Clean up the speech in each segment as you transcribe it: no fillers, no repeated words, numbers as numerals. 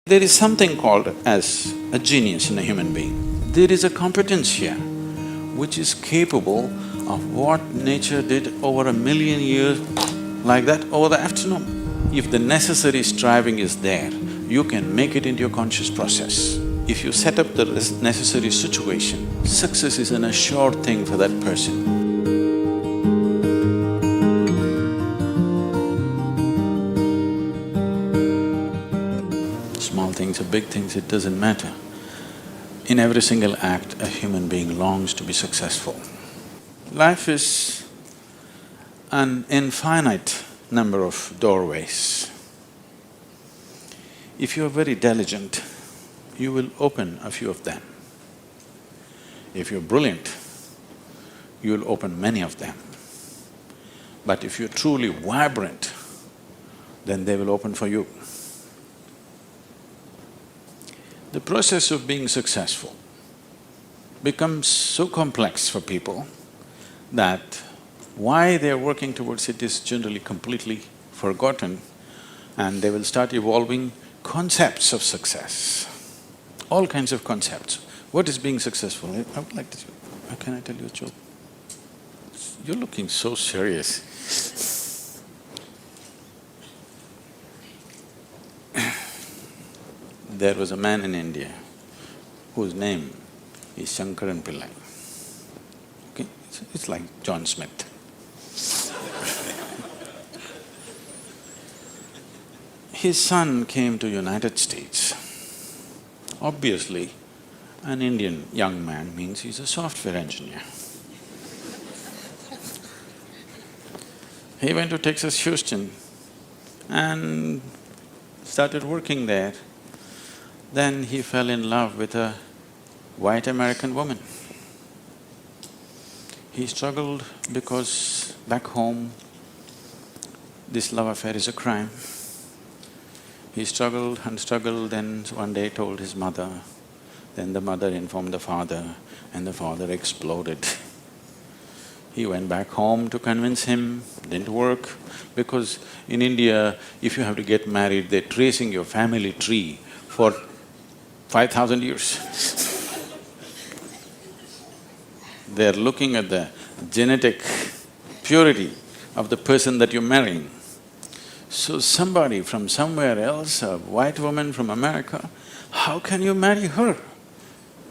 There is something called as a genius in a human being. There is a competence here which is capable of what nature did over 1,000,000 years like that over the afternoon. If the necessary striving is there, you can make it into your conscious process. If you set up the necessary situation, success is an assured thing for that person. Small things or big things, it doesn't matter. In every single act, a human being longs to be successful. Life is an infinite number of doorways. If you are very diligent, you will open a few of them. If you're brilliant, you'll open many of them. But if you're truly vibrant, then they will open for you. The process of being successful becomes so complex for people that why they're working towards it is generally completely forgotten, and they will start evolving concepts of success, all kinds of concepts. What is being successful? I would like to… Can I tell you a joke? You're looking so serious. There was a man in India whose name is Shankaran Pillai. Okay, it's like John Smith. His son came to United States. Obviously, an Indian young man means he's a software engineer. He went to Texas, Houston and started working there. Then he fell in love with a white American woman. He struggled because back home, this love affair is a crime. He struggled and struggled, then one day told his mother, then the mother informed the father, and the father exploded. He went back home to convince him, didn't work, because in India, if you have to get married, they're tracing your family tree for 5,000 years. They're looking at the genetic purity of the person that you're marrying. So somebody from somewhere else, a white woman from America, how can you marry her?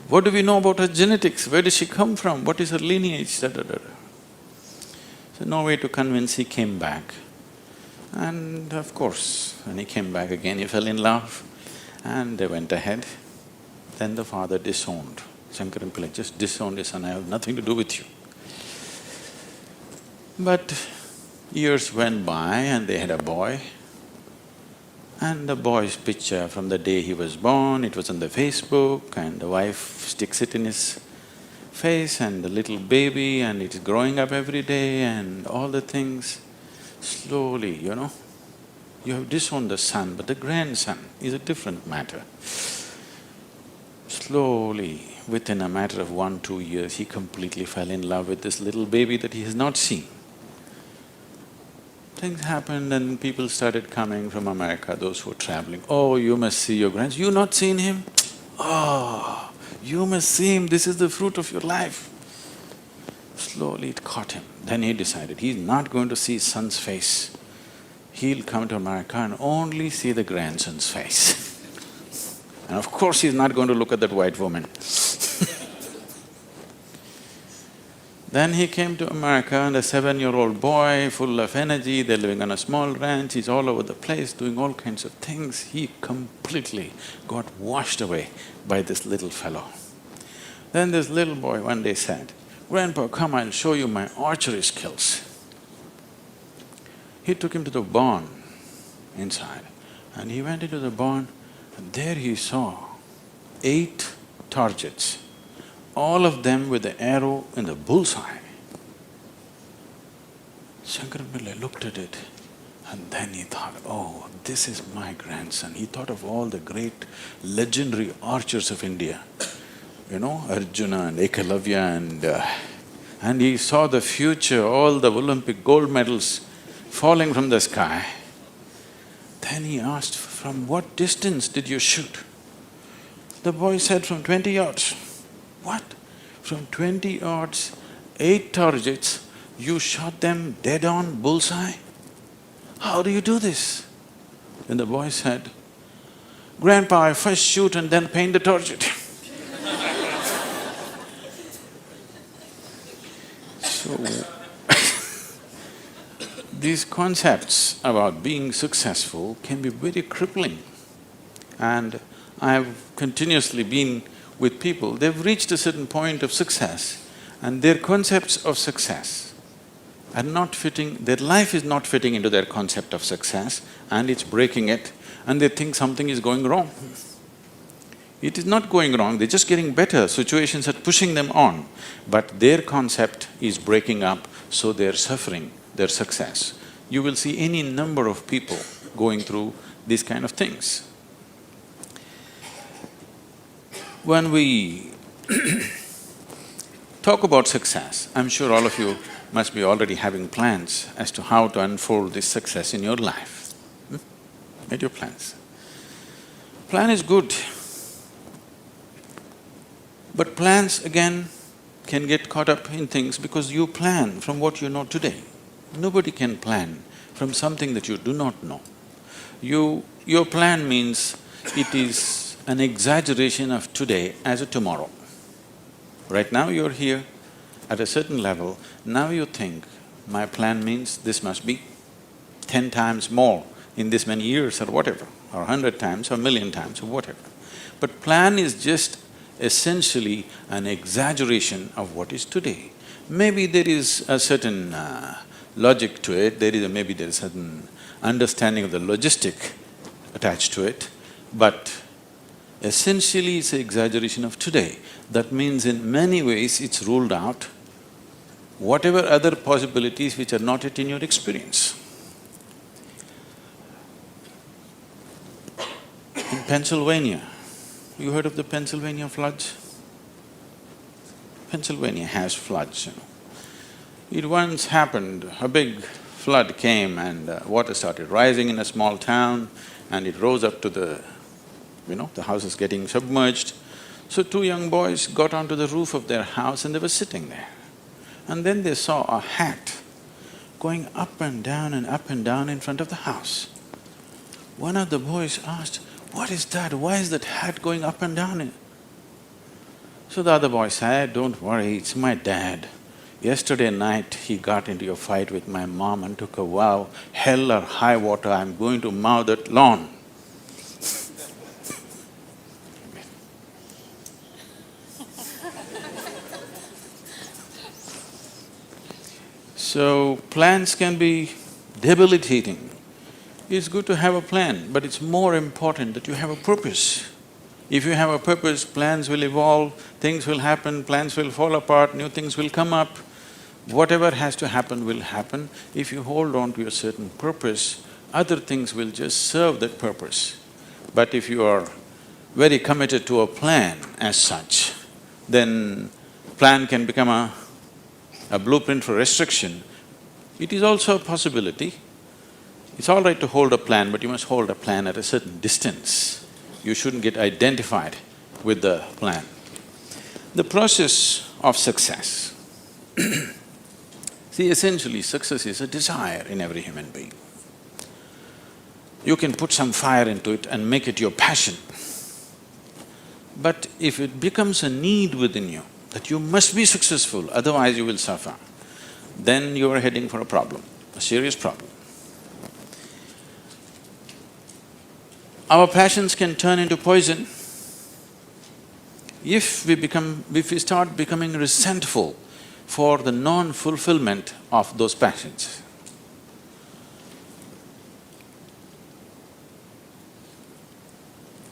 What do we know about her genetics? Where does she come from? What is her lineage? Da-da-da. So no way to convince, he came back. And of course, when he came back again, he fell in love and they went ahead. Then the father disowned. Shankaran Pillai just disowned his son, I have nothing to do with you. But years went by and they had a boy. And the boy's picture from the day he was born, it was on the Facebook, and the wife sticks it in his face, and the little baby, and it is growing up every day and all the things. Slowly, you have disowned the son, but the grandson is a different matter. Slowly, within a matter of 1-2 years, he completely fell in love with this little baby that he has not seen. Things happened and people started coming from America, those who were traveling. Oh, you must see your grandson. You not seen him? Oh, you must see him, this is the fruit of your life. Slowly it caught him. Then he decided he's not going to see his son's face. He'll come to America and only see the grandson's face. And of course he's not going to look at that white woman. Then he came to America and a 7-year-old boy, full of energy, they're living on a small ranch, he's all over the place doing all kinds of things. He completely got washed away by this little fellow. Then this little boy one day said, "Grandpa, come, I'll show you my archery skills." He took him to the barn inside and he went into the barn and there he saw 8 targets, all of them with the arrow in the bullseye. Shankaran Pillai looked at it and then he thought, oh, this is my grandson. He thought of all the great legendary archers of India, Arjuna and Ekalavya and he saw the future, all the Olympic gold medals falling from the sky. Then he asked "From what distance did you shoot?" The boy said, "From 20 yards. "What? From 20 yards, 8 targets, you shot them dead on, bullseye? How do you do this?" Then the boy said, "Grandpa, I first shoot and then paint the target." So, these concepts about being successful can be very crippling. And I've continuously been with people, they've reached a certain point of success and their concepts of success are not fitting, their life is not fitting into their concept of success and it's breaking it and they think something is going wrong. It is not going wrong, they're just getting better, situations are pushing them on, but their concept is breaking up, so they're suffering their success. You will see any number of people going through these kind of things. When we talk about success, I'm sure all of you must be already having plans as to how to unfold this success in your life. Made your plans. Plan is good. But plans again can get caught up in things because you plan from what you know today. Nobody can plan from something that you do not know. Your plan means it is an exaggeration of today as a tomorrow. Right now you're here at a certain level, now you think, my plan means this must be 10 times more in this many years or whatever, or 100 times or 1,000,000 times or whatever. But plan is just essentially an exaggeration of what is today. Maybe there is a certain logic to it, maybe there is a certain understanding of the logistic attached to it, but essentially it's an exaggeration of today. That means in many ways it's ruled out whatever other possibilities which are not yet in your experience. In Pennsylvania, you heard of the Pennsylvania floods? Pennsylvania has floods, It once happened, a big flood came and water started rising in a small town and it rose up to the houses getting submerged. So 2 young boys got onto the roof of their house and they were sitting there. And then they saw a hat going up and down in front of the house. One of the boys asked, "What is that? Why is that hat going up and down?" So the other boy said, "Don't worry, it's my dad. Yesterday night he got into a fight with my mom and took a vow, hell or high water, I'm going to mow that lawn." So, plans can be debilitating. It's good to have a plan, but it's more important that you have a purpose. If you have a purpose, plans will evolve, things will happen, plans will fall apart, new things will come up. Whatever has to happen will happen. If you hold on to a certain purpose, other things will just serve that purpose. But if you are very committed to a plan as such, then plan can become a blueprint for restriction. It is also a possibility. It's all right to hold a plan, but you must hold a plan at a certain distance. You shouldn't get identified with the plan. The process of success. See, essentially success is a desire in every human being. You can put some fire into it and make it your passion. But if it becomes a need within you, that you must be successful, otherwise you will suffer, then you are heading for a problem, a serious problem. Our passions can turn into poison if we start becoming resentful for the non-fulfillment of those passions.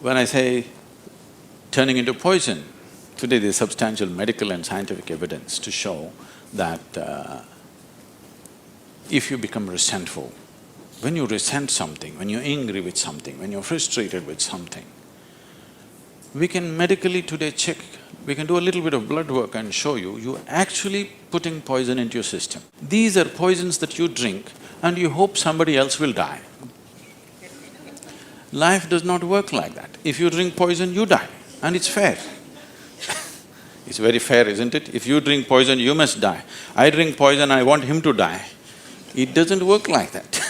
When I say turning into poison, today there's substantial medical and scientific evidence to show that if you become resentful, when you resent something, when you're angry with something, when you're frustrated with something, we can medically today check, we can do a little bit of blood work and show you're actually putting poison into your system. These are poisons that you drink and you hope somebody else will die. Life does not work like that. If you drink poison, you die, and it's fair. It's very fair, isn't it? If you drink poison, you must die. I drink poison, I want him to die. It doesn't work like that.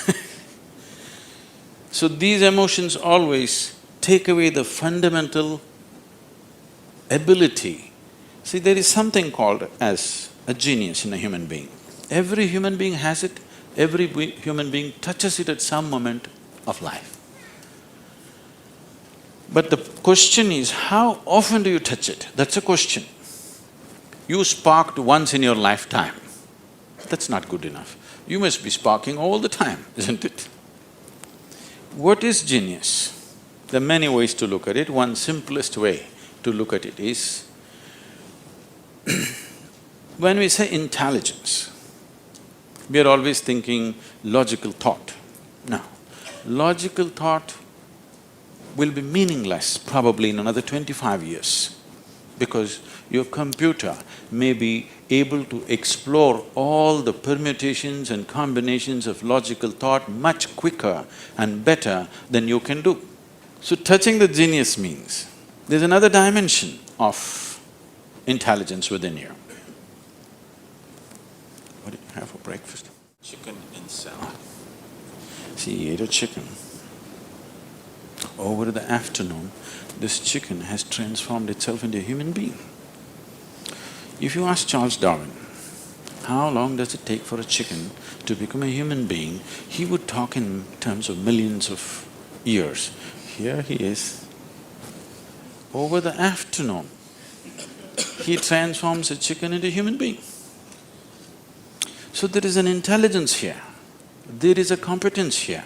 So these emotions always take away the fundamental ability. See, there is something called as a genius in a human being. Every human being has it, every human being touches it at some moment of life. But the question is, how often do you touch it? That's a question. You sparked once in your lifetime, that's not good enough. You must be sparking all the time, isn't it? What is genius? There are many ways to look at it. One simplest way to look at it is, when we say intelligence, we are always thinking logical thought. No, logical thought will be meaningless probably in another 25 years, because your computer may be able to explore all the permutations and combinations of logical thought much quicker and better than you can do. So touching the genius means there's another dimension of intelligence within you. What did you have for breakfast? Chicken and salad. See, he ate a chicken. Over the afternoon, this chicken has transformed itself into a human being. If you ask Charles Darwin, how long does it take for a chicken to become a human being, he would talk in terms of millions of years. Here he is. Over the afternoon, he transforms a chicken into a human being. So there is an intelligence here, there is a competence here,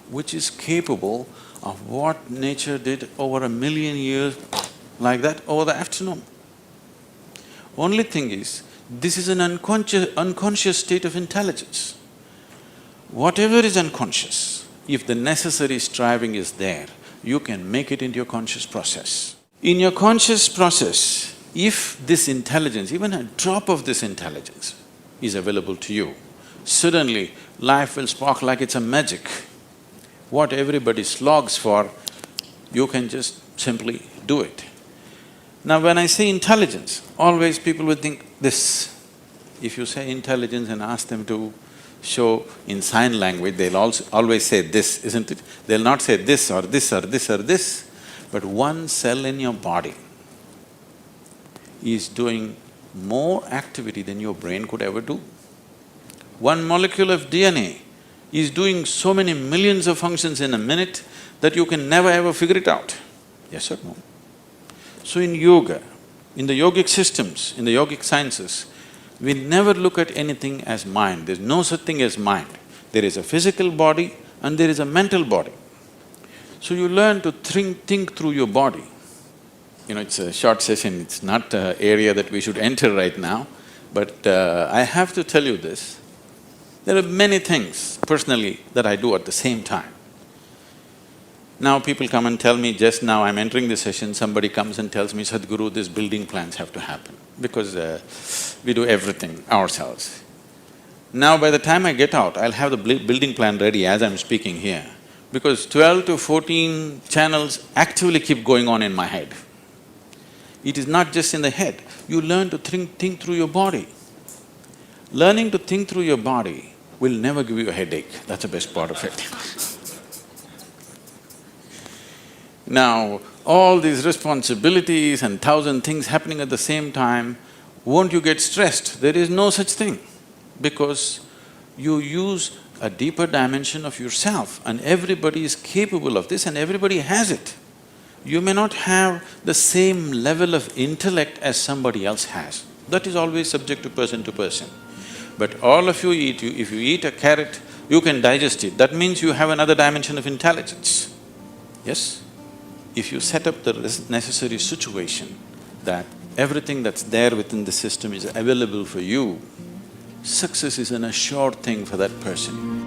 which is capable of what nature did over 1,000,000 years like that over the afternoon. Only thing is, this is an unconscious state of intelligence. Whatever is unconscious, if the necessary striving is there, you can make it into your conscious process. In your conscious process, if this intelligence, even a drop of this intelligence is available to you, suddenly life will spark like it's a magic. What everybody slogs for, you can just simply do it. Now when I say intelligence, always people will think this. If you say intelligence and ask them to show in sign language, they'll also always say this, isn't it? They'll not say this or this or this or this, but one cell in your body is doing more activity than your brain could ever do. One molecule of DNA is doing so many millions of functions in a minute that you can never ever figure it out. Yes or no? So in yoga, in the yogic systems, in the yogic sciences, we never look at anything as mind. There's no such thing as mind. There is a physical body and there is a mental body. So you learn to think through your body. You know, it's a short session, it's not an area that we should enter right now, but I have to tell you this. There are many things personally that I do at the same time. Now people come and tell me, just now I'm entering the session, somebody comes and tells me, Sadhguru, these building plans have to happen, because we do everything ourselves. Now by the time I get out, I'll have the building plan ready as I'm speaking here, because 12 to 14 channels actively keep going on in my head. It is not just in the head, you learn to think through your body. Learning to think through your body will never give you a headache, that's the best part of it. Now, all these responsibilities and 1,000 things happening at the same time, won't you get stressed? There is no such thing, because you use a deeper dimension of yourself and everybody is capable of this and everybody has it. You may not have the same level of intellect as somebody else has. That is always subject to person. But all of you eat, if you eat a carrot, you can digest it. That means you have another dimension of intelligence. Yes? If you set up the necessary situation that everything that's there within the system is available for you, success is an assured thing for that person.